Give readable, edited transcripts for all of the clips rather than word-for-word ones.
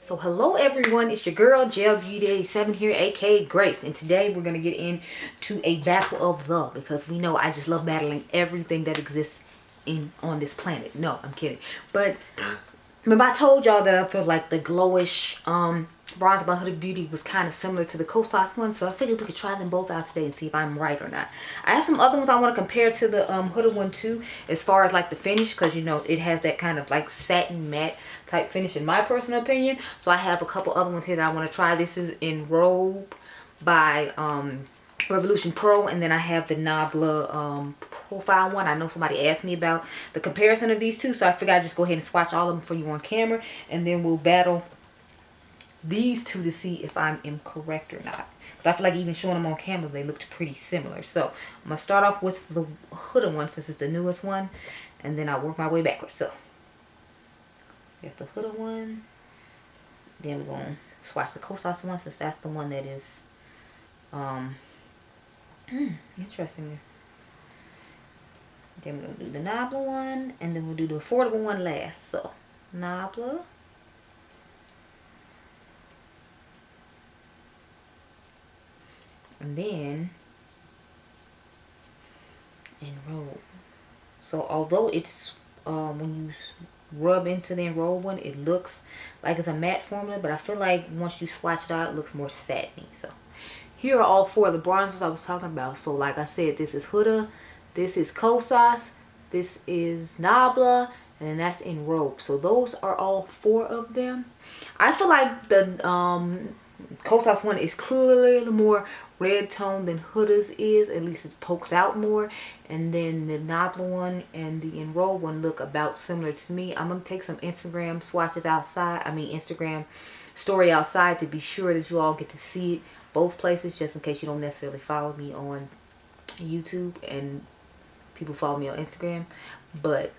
So hello everyone, it's your girl Gel Beauty 87 here, aka Grace, and today we're gonna get into a battle of the, because we know I just love battling everything that exists on this planet. No, I'm kidding. But remember I told y'all that I feel like the glowish bronze by Huda Beauty was kind of similar to the Cosas one, so I figured we could try them both out today and see if I'm right or not. I have some other ones I want to compare to the Huda one too, as far as like the finish, because you know it has that kind of like satin matte type finish in my personal opinion. So I have a couple other ones here that I want to try. This is in Robe by Revolution Pro, and then I have the Nabla profile one. I know somebody asked me about the comparison of these two, so I figured I'd just go ahead and swatch all of them for you on camera, and then we'll battle these two to see if I'm incorrect or not. But I feel like even showing them on camera, they looked pretty similar. So I'm gonna start off with the Huda one since it's the newest one, and then I'll work my way backwards. So here's the Huda one. Then we're gonna swatch the Cosas one since that's the one that is interesting. Then we're gonna do the Nabla one, and then we'll do the affordable one last. So Nabla. And then Enroll. So although it's when you rub into the Enroll one, it looks like it's a matte formula, but I feel like once you swatch it out, it looks more satiny. So here are all four of the bronzers I was talking about. So like I said, this is Huda, this is Cosas, this is Nabla, and then that's Enroll. So those are all four of them. I feel like the Cosas one is clearly the more red tone than Huda's is. At least it pokes out more. And then the Nabla one and the Enroll one look about similar to me. I'm going to take some Instagram swatches outside. Instagram story outside to be sure that you all get to see it both places, just in case you don't necessarily follow me on YouTube and people follow me on Instagram. But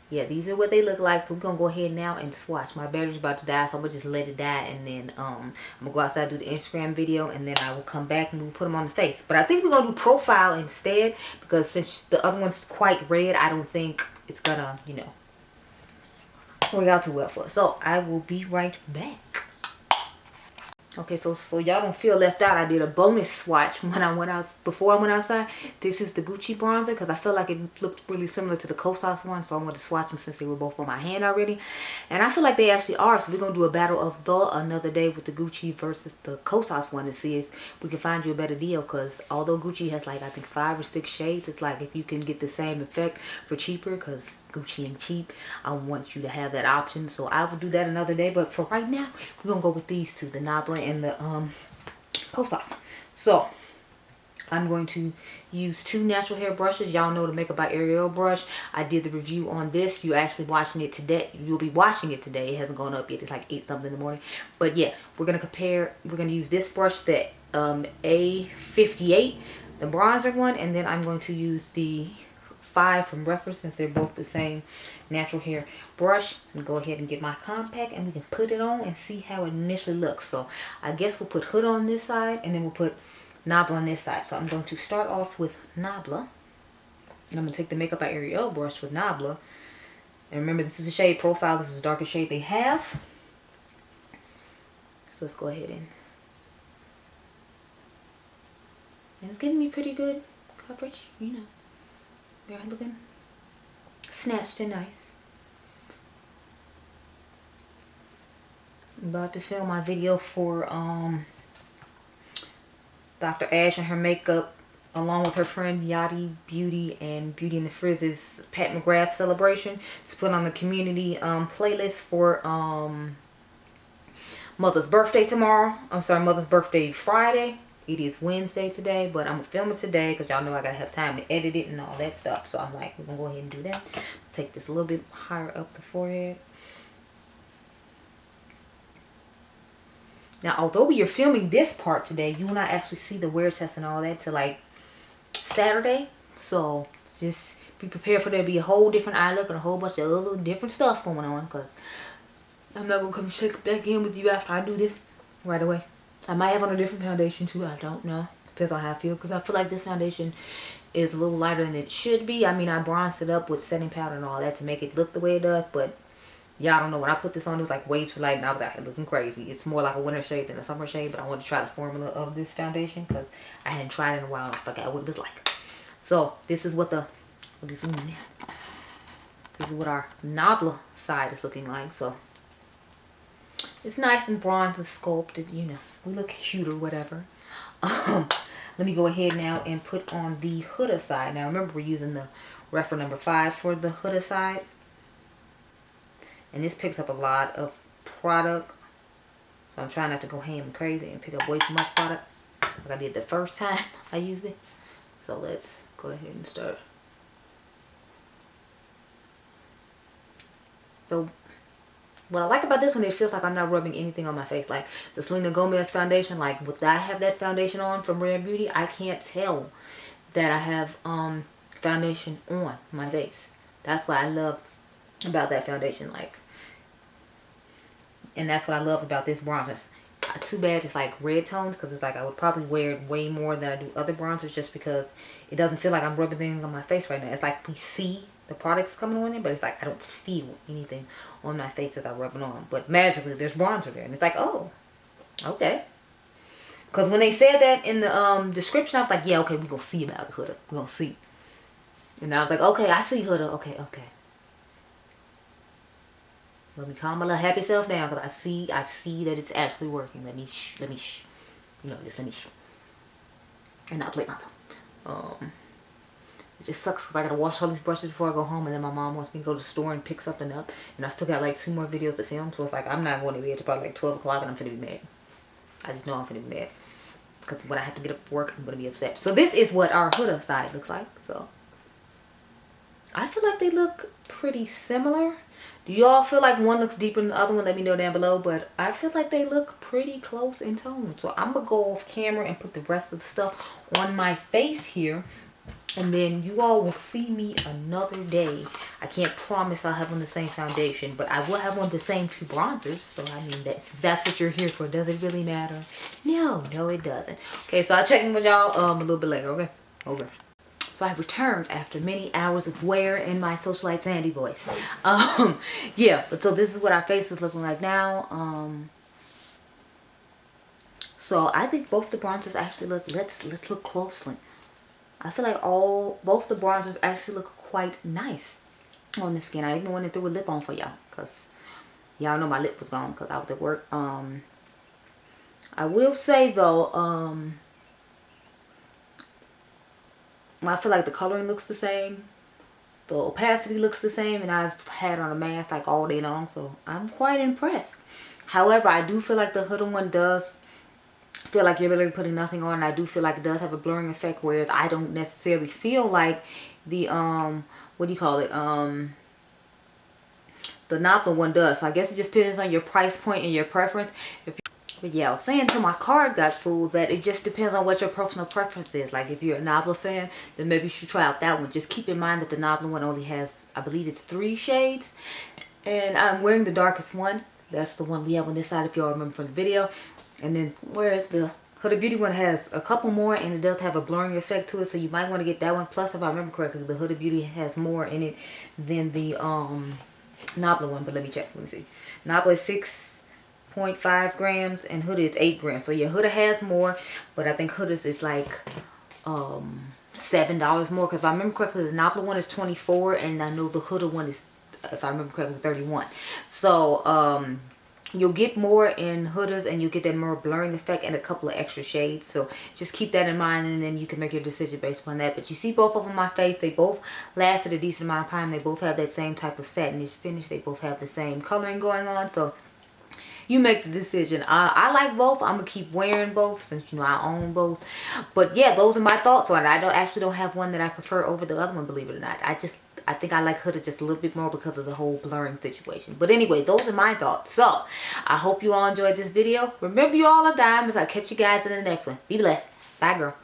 yeah, these are what they look like. So we're gonna go ahead now and swatch. My battery's about to die, so I'm gonna just let it die, and then I'm gonna go outside, do the Instagram video, and then I will come back and we'll put them on the face. But I think we're gonna do profile instead, because since the other one's quite red, I don't think it's gonna, you know, work out too well for us. So I will be right back. Okay, so y'all don't feel left out. I did a bonus swatch when I went out, before I went outside. This is the Gucci bronzer, because I feel like it looked really similar to the Cosas one, so I wanted to swatch them since they were both on my hand already. And I feel like they actually are, so we're going to do a battle of another day with the Gucci versus the Cosas one to see if we can find you a better deal, because although Gucci has like I think 5 or 6 shades, it's like if you can get the same effect for cheaper, because Gucci ain't cheap, I want you to have that option. So I will do that another day, but for right now we're gonna go with these two, the Nabla and the Cosas. So I'm going to use 2 natural hair brushes. Y'all know the Makeup by Ariel brush. I did the review on this. You're actually watching it today. You'll be watching it today. It hasn't gone up yet. It's like 8 something in the morning. But yeah, we're gonna compare. We're gonna use this brush, the A58, the bronzer one, and then I'm going to use the 5 from Reference, since they're both the same natural hair brush. And go ahead and get my compact, and we can put it on and see how it initially looks. So I guess we'll put Huda on this side, and then we'll put Nabla on this side. So I'm going to start off with Nabla, and I'm going to take the Makeup by Ariel brush with Nabla. And remember, this is a shade profile. This is the darkest shade they have. So let's go ahead and it's giving me pretty good coverage, you know. They're looking snatched and nice. I'm about to film my video for Dr. Ash and her makeup, along with her friend Yachty Beauty and Beauty in the Frizz's Pat McGrath celebration. It's put on the community playlist for Mother's birthday tomorrow. I'm sorry, Mother's birthday Friday. It is Wednesday today, but I'm gonna film it today because y'all know I gotta have time to edit it and all that stuff. So I'm like, we're gonna go ahead and do that. Take this a little bit higher up the forehead. Now, although we are filming this part today, you will not actually see the wear test and all that till like Saturday. So just be prepared for there to be a whole different eye look and a whole bunch of other different stuff going on, because I'm not gonna come check back in with you after I do this right away. I might have on a different foundation too. I don't know. Depends on how I feel, because I feel like this foundation is a little lighter than it should be. I mean, I bronzed it up with setting powder and all that to make it look the way it does, but Y'all don't know, when I put this on, it was like way too light and I was out here looking crazy. It's more like a winter shade than a summer shade, but I wanted to try the formula of this foundation because I hadn't tried it in a while and I forgot what it was like. So this is what this is what our Nabla side is looking like. So it's nice and bronze and sculpted, you know. We look cute or whatever. Let me go ahead now and put on the Huda side. Now remember, we're using the reference number 5 for the Huda side. And this picks up a lot of product. So I'm trying not to go ham and crazy and pick up way too much product like I did the first time I used it. So let's go ahead and start. So what I like about this one, it feels like I'm not rubbing anything on my face. Like the Selena Gomez foundation, like with that, I have that foundation on from Rare Beauty, I can't tell that I have foundation on my face. That's what I love about that foundation. Like, and that's what I love about this bronzer. Too bad it's like red tones, because it's like I would probably wear it way more than I do other bronzers, just because it doesn't feel like I'm rubbing things on my face right now. It's like we see the products coming on there, but it's like I don't feel anything on my face that I'm rubbing on. But magically there's bronzer there, and it's like, oh, okay. Because when they said that in the description, I was like, yeah, okay, we're gonna see about it, Huda. We're gonna see. And I was like, okay, I see, Huda. Okay. Let me calm my little happy self down, because I see that it's actually working. Let me you know, just let me and not play myself. It just sucks because I gotta wash all these brushes before I go home, and then my mom wants me to go to the store and pick something up, and I still got like 2 more videos to film, so it's like I'm not going to be until probably like 12 o'clock, and I'm finna be mad. I just know I'm finna be mad, because when I have to get up for work, I'm gonna be upset. So this is what our Huda side looks like. So I feel like they look pretty similar. Do y'all feel like one looks deeper than the other one? Let me know down below. But I feel like they look pretty close in tone. So I'm going to go off camera and put the rest of the stuff on my face here. And then you all will see me another day. I can't promise I'll have on the same foundation, but I will have on the same 2 bronzers. So I mean, that's what you're here for. Does it really matter? No, it doesn't. Okay, so I'll check in with y'all a little bit later, okay? Okay. So I returned after many hours of wear in my socialite Sandy voice. Yeah, but so this is what our face is looking like now. So I think both the bronzers actually look, let's look closely. I feel like both the bronzers actually look quite nice on the skin. I even went and threw a lip on for y'all, because y'all know my lip was gone because I was at work. I will say though, I feel like the coloring looks the same, the opacity looks the same, and I've had on a mask like all day long, so I'm quite impressed. However, I do feel like the Huda one does feel like you're literally putting nothing on. I do feel like it does have a blurring effect, whereas I don't necessarily feel like the what do you call it, the Nabla one does. So I guess it just depends on your price point and your preference. But yeah, I was saying till my card got full that it just depends on what your personal preference is. Like if you're a Nabla fan, then maybe you should try out that one. Just keep in mind that the Nabla one only has, I believe it's 3 shades. And I'm wearing the darkest one. That's the one we have on this side if y'all remember from the video. And then whereas the Huda Beauty one has a couple more, and it does have a blurring effect to it. So you might want to get that one. Plus, if I remember correctly, the Huda Beauty has more in it than the Nabla one. But let me check. Let me see. Nabla is 6.5 grams and Huda is 8 grams. So yeah, Huda has more, but I think Huda's is like $7 more, because if I remember correctly, the Nabla one is 24 and I know the Huda one is, if I remember correctly, 31. So you'll get more in Huda's, and you'll get that more blurring effect and a couple of extra shades. So just keep that in mind, and then you can make your decision based upon that. But you see both of them on my face. They both lasted a decent amount of time. They both have that same type of satinish finish. They both have the same coloring going on. So you make the decision. I like both. I'm gonna keep wearing both since, you know, I own both. But yeah, those are my thoughts on it. I actually don't have one that I prefer over the other one, believe it or not. I think I like Huda just a little bit more because of the whole blurring situation. But anyway, those are my thoughts. So I hope you all enjoyed this video. Remember, you all are diamonds. I'll catch you guys in the next one. Be blessed. Bye, girl.